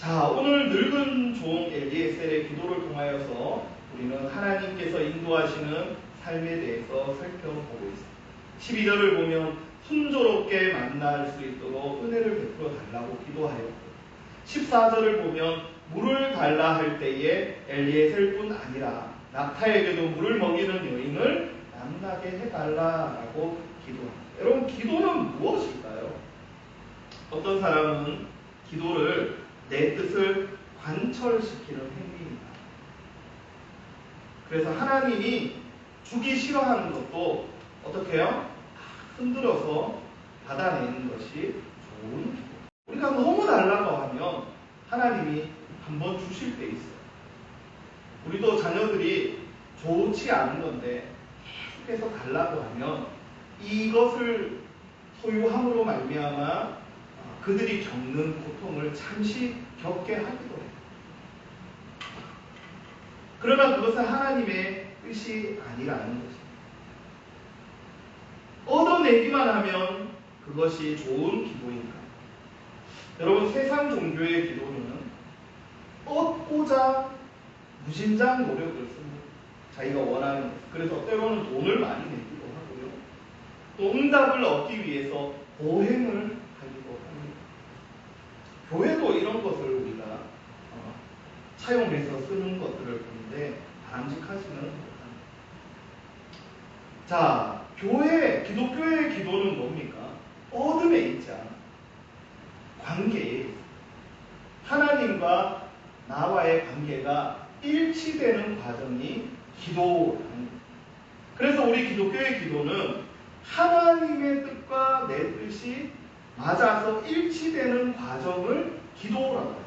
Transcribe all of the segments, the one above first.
자, 오늘 늙은 종 엘리에셀의 기도를 통하여서 우리는 하나님께서 인도하시는 삶에 대해서 살펴보고 있습니다. 12절을 보면 순조롭게 만날 수 있도록 은혜를 베풀어 달라고 기도하였고, 14절을 보면 물을 달라 할 때에 엘리에셀뿐 아니라 낙타에게도 물을 먹이는 여인을 만나게 해달라고 기도합니다. 여러분, 기도는 무엇일까요? 어떤 사람은 기도를 내 뜻을 관철시키는 행위입니다. 그래서 하나님이 주기 싫어하는 것도 어떻게 해요? 흔들어서 받아내는 것이 좋은 기도. 우리가 너무 달라고 하면 하나님이 한번 주실 때 있어요. 우리도 자녀들이 좋지 않은 건데 계속해서 달라고 하면 이것을 소유함으로 말미암아 그들이 겪는 고통을 잠시 겪게 하기도 해요. 그러나 그것은 하나님의 뜻이 아니라는 것입니다. 얻어내기만 하면 그것이 좋은 기도인가? 여러분, 세상 종교의 기도는 얻고자 무진장 노력을 씁니다. 자기가 원하는 것. 그래서 때로는 돈을 많이 내기도 하고요. 또 응답을 얻기 위해서 고행을 하기도 합니다. 교회도 이런 것을 우리가 차용해서 쓰는 것들을 보는데 바람직하지는 못합니다. 자, 기독교의 기도는 뭡니까? 어둠에 있지 않아. 관계에 있어. 하나님과 나와의 관계가 일치되는 과정이 기도라는 거예요. 그래서 우리 기독교의 기도는 하나님의 뜻과 내 뜻이 맞아서 일치되는 과정을 기도라고 합니다.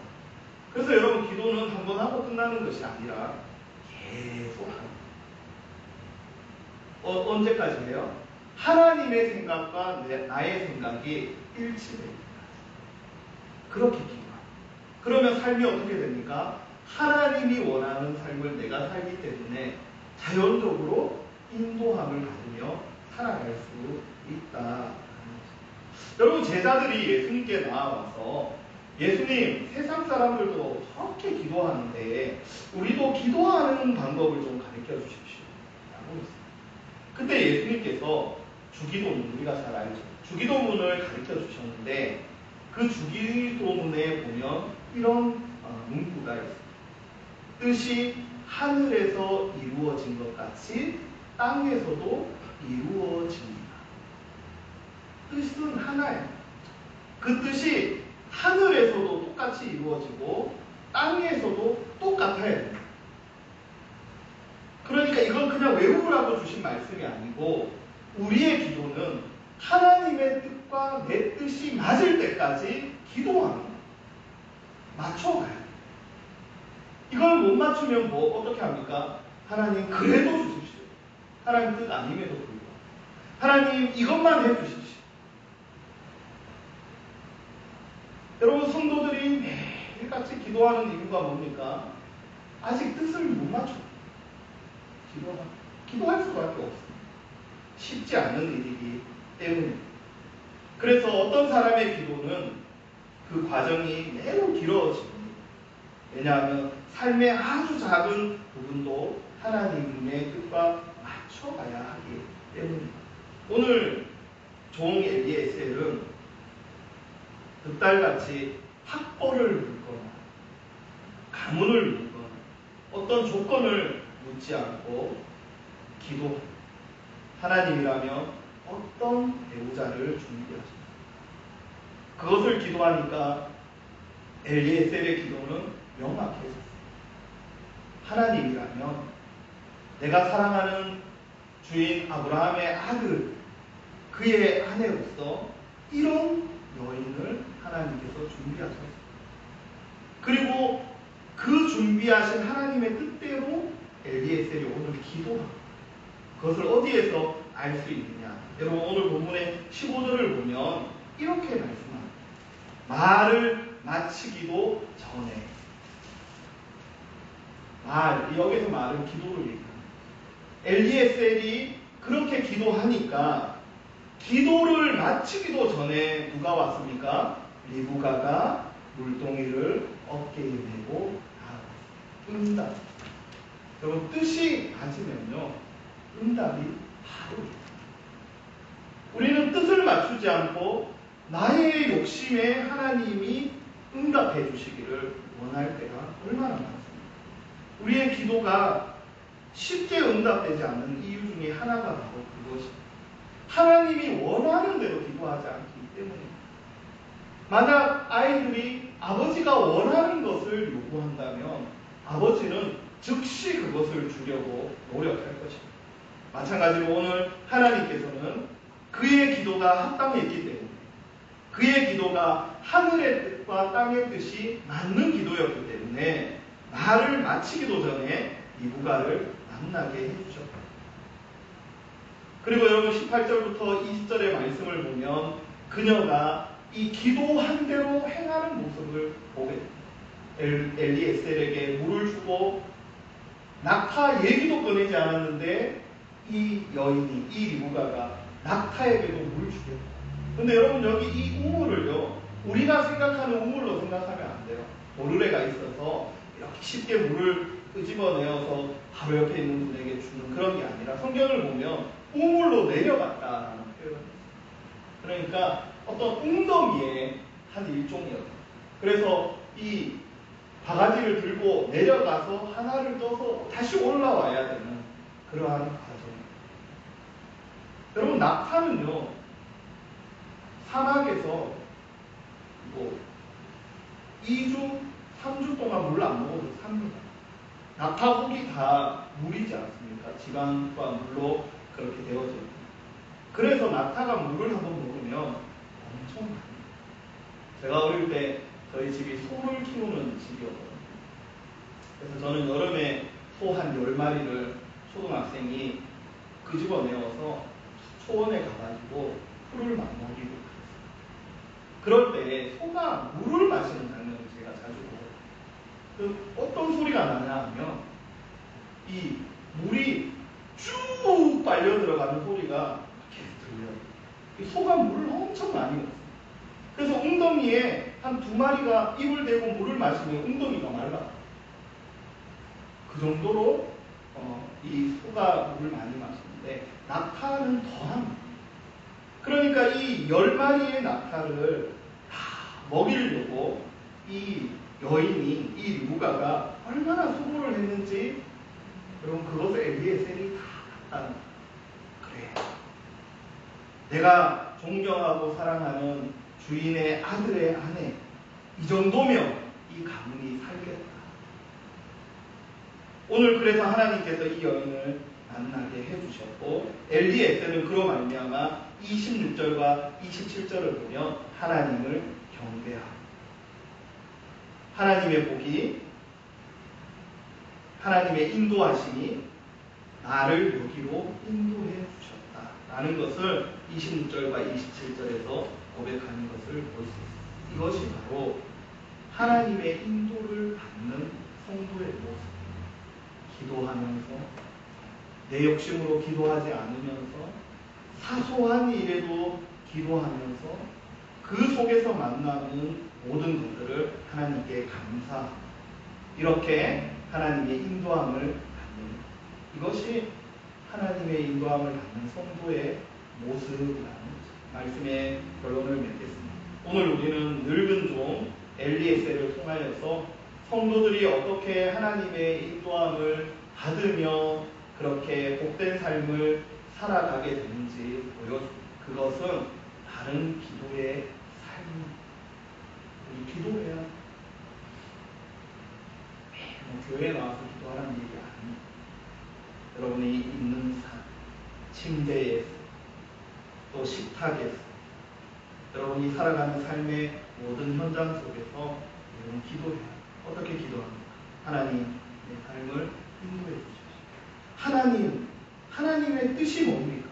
그래서 여러분, 기도는 한 번 하고 끝나는 것이 아니라 계속 합니다. 언제까지 해요? 하나님의 생각과 나의 생각이 일치됩니다. 그렇게 기도합니다. 그러면 삶이 어떻게 됩니까? 하나님이 원하는 삶을 내가 살기 때문에 자연적으로 인도함을 받으며 살아갈 수 있다. 여러분, 제자들이 예수님께 나와서 예수님, 세상 사람들도 저렇게 기도하는데 우리도 기도하는 방법을 좀 가르쳐 주십시오 라고 했습니다. 그때 예수님께서 주기도문, 우리가 잘 알죠. 주기도문을 가르쳐 주셨는데 그 주기도문에 보면 이런 문구가 있습니다. 뜻이 하늘에서 이루어진 것 같이 땅에서도 이루어집니다. 뜻은 하나예요. 그 뜻이 하늘에서도 똑같이 이루어지고 땅에서도 똑같아야 됩니다. 그러니까 이건 그냥 외우라고 주신 말씀이 아니고 우리의 기도는 하나님의 뜻과 내 뜻이 맞을 때까지 기도하는 거예요. 맞춰가야 돼요. 이걸 못 맞추면 어떻게 합니까? 하나님 그래도 주십시오. 하나님 뜻 아님에도 불구하고 하나님 이것만 해주십시오. 여러분, 성도들이 매일같이 기도하는 이유가 뭡니까? 아직 뜻을 못 맞춰요. 기도할 수밖에 없습니다. 쉽지 않은 일이기 때문입니다. 그래서 어떤 사람의 기도는 그 과정이 매우 길어집니다. 왜냐하면 삶의 아주 작은 부분도 하나님의 뜻과 맞춰가야 하기 때문입니다. 오늘 종 엘리에셀은 득달같이 학벌을 묻거나 가문을 묻거나 어떤 조건을 묻지 않고 기도합니다. 하나님이라면 어떤 배우자를 준비하십니까? 그것을 기도하니까 엘리에셀의 기도는 명확해졌습니다. 하나님이라면 내가 사랑하는 주인 아브라함의 아들, 그의 아내로서 이런 여인을 하나님께서 준비하셨습니다. 그리고 그 준비하신 하나님의 뜻대로 엘리에셀이 오늘 기도합니다. 그것을 어디에서 알 수 있느냐? 여러분, 오늘 본문의 15절을 보면 이렇게 말씀합니다. 말을 마치기도 전에. 여기서 말은 기도를 얘기합니다. 엘리에셀이 그렇게 기도하니까 기도를 마치기도 전에 누가 왔습니까? 리브가가 물동이를 어깨에 메고 나아갔어요. 응답. 여러분 뜻이 맞으면요 응답이 바로 있어요. 우리는 뜻을 맞추지 않고 나의 욕심에 하나님이 응답해 주시기를 원할 때가 얼마나 많습니까? 우리의 기도가 쉽게 응답되지 않는 이유 중에 하나가 바로 그것입니다. 하나님이 원하는 대로 기도하지 않기 때문입니다. 만약 아이들이 아버지가 원하는 것을 요구한다면 아버지는 즉시 그것을 주려고 노력할 것입니다. 마찬가지로 오늘 하나님께서는 그의 기도가 합당했기 때문에 그의 기도가 하늘의 뜻과 땅의 뜻이 맞는 기도였기 때문에 나를 마치기도 전에 리브가를 만나게 해주셨다. 그리고 여러분 18절부터 20절의 말씀을 보면 그녀가 이 기도한 대로 행하는 모습을 보게 됩니다. 엘리에셀에게 물을 주고 낙타 얘기도 꺼내지 않았는데 이 여인이 이 리브가가 낙타에게도 물을 주게 됩니다. 근데 여러분 여기 이 우물을요 우리가 생각하는 우물로 생각하면 안 돼요. 도르래가 있어서 이렇게 쉽게 물을 끄집어내어서 바로 옆에 있는 분에게 주는 그런 게 아니라 성경을 보면 우물로 내려갔다라는 표현이 있어요. 그러니까 어떤 웅덩이의 한 일종이었어요. 그래서 이 바가지를 들고 내려가서 하나를 떠서 다시 올라와야 되는 그러한 과정입니다. 여러분 낙타는요 사막에서 2주, 3주 동안 물 안 먹어도 삽니다. 낙타 혹이 다 물이지 않습니까? 지방과 물로 그렇게 되어져 있습니다. 그래서 낙타가 물을 한번 먹으면 엄청 많이. 제가 어릴 때 저희 집이 소를 키우는 집이었거든요. 그래서 저는 여름에 소 한 10마리를 초등학생이 끄집어내어서 초원에 가가지고 풀을 막 먹이고 그랬어요. 그럴 때 소가 물을 마시는 장면을 제가 자주 보거든요. 어떤 소리가 나냐 하면 이 물이 쭉 빨려 들어가는 소리가 계속 들려요. 이 소가 물을 엄청 많이 먹어요. 그래서 웅덩이에 한 2마리가 입을 대고 물을 마시면 웅덩이가 말라요. 그 정도로 이 소가 물을 많이 마시는데 낙타는 더합니다. 그러니까 이 10마리의 낙타를 다 먹이려고 이 여인이 이 리브가가 얼마나 수고를 했는지 여러분 그것을 엘리에셀이 다 봤다는 거예요. 그래 내가 존경하고 사랑하는 주인의 아들의 아내 이 정도면 이 가문이 살겠다. 오늘 그래서 하나님께서 이 여인을 만나게 해주셨고 엘리에셀은 그로 말미암아 26절과 27절을 보면 하나님을 경배하고 하나님의 복이 하나님의 인도하심이 나를 여기로 인도해 주셨다라는 것을 26절과 27절에서 고백하는 것을 볼 수 있습니다. 이것이 바로 하나님의 인도를 받는 성도의 모습. 기도하면서 내 욕심으로 기도하지 않으면서 사소한 일에도 기도하면서 그 속에서 만나는 모든 것들을 하나님께 감사하고 이렇게 하나님의 인도함을 받는 이것이 하나님의 인도함을 받는 성도의 모습이라는 말씀의 결론을 맺겠습니다. 오늘 우리는 늙은 종 엘리에셀을 통하여서 성도들이 어떻게 하나님의 인도함을 받으며 그렇게 복된 삶을 살아가게 되는지 보여줍니다. 그것은 다른 기도의 삶입니다. 우리 기도해야 교회에 나와서 기도하라는 얘기 아닙니다. 여러분이 있는 삶, 침대에서 또 식탁에서 여러분이 살아가는 삶의 모든 현장 속에서 여러분 기도해야 어떻게 기도합니까? 하나님, 내 삶을 인도해 주십시오. 하나님의 뜻이 뭡니까?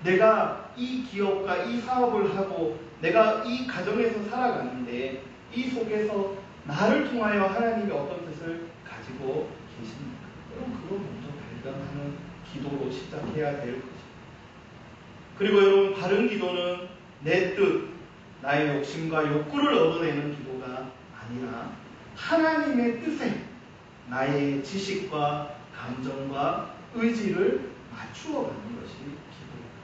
내가 이 기업과 이 사업을 하고 내가 이 가정에서 살아가는데 이 속에서 나를 통하여 하나님이 어떤 뜻을 가지고 계십니까? 여러분 그거 먼저 발견하는 기도로 시작해야 될 것입니다. 그리고 여러분 바른 기도는 내 뜻, 나의 욕심과 욕구를 얻어내는 기도가 아니라 하나님의 뜻에 나의 지식과 감정과 의지를 맞추어 가는 것이 기도입니다.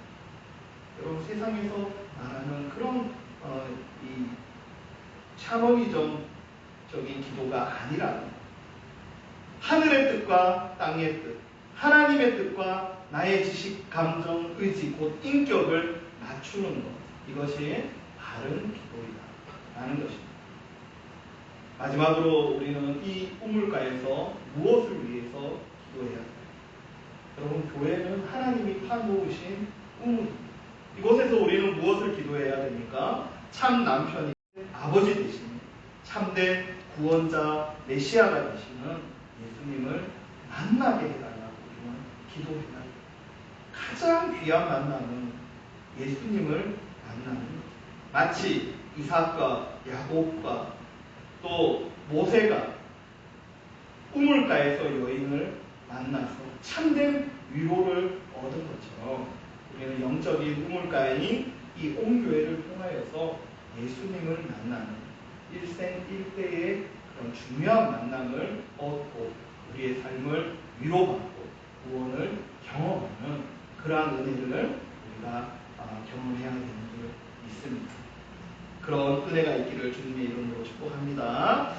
여러분, 세상에서 말하는 그런 이 샤머니즘적인 기도가 아니라 하늘의 뜻과 땅의 뜻, 하나님의 뜻과 나의 지식, 감정, 의지, 곧 인격을 맞추는 것, 이것이 바른 기도이다라는 것입니다. 마지막으로 우리는 이 우물가에서 무엇을 위해서 기도해야 할까요? 여러분, 교회는 하나님이 파놓으신 우물입니다. 이곳에서 우리는 무엇을 기도해야 됩니까? 참 남편이 아버지 되시는 참된 구원자 메시아가 되시는 예수님을 만나게 해달라고 우리는 기도해야 합니다. 가장 귀한 만남은 예수님을 만나는 것. 마치 이삭과 야곱과 또 모세가 우물가에서 여인을 만나서 참된 위로를 얻은 것처럼 우리는 영적인 우물가인 이 온교회를 통하여서 예수님을 만나는 일생일대의 그런 중요한 만남을 얻고 우리의 삶을 위로받고 구원을 경험하는 그러한 은혜를 우리가 경험해야 되는 줄 믿습니다. 그런 은혜가 있기를 주님의 이름으로 축복합니다.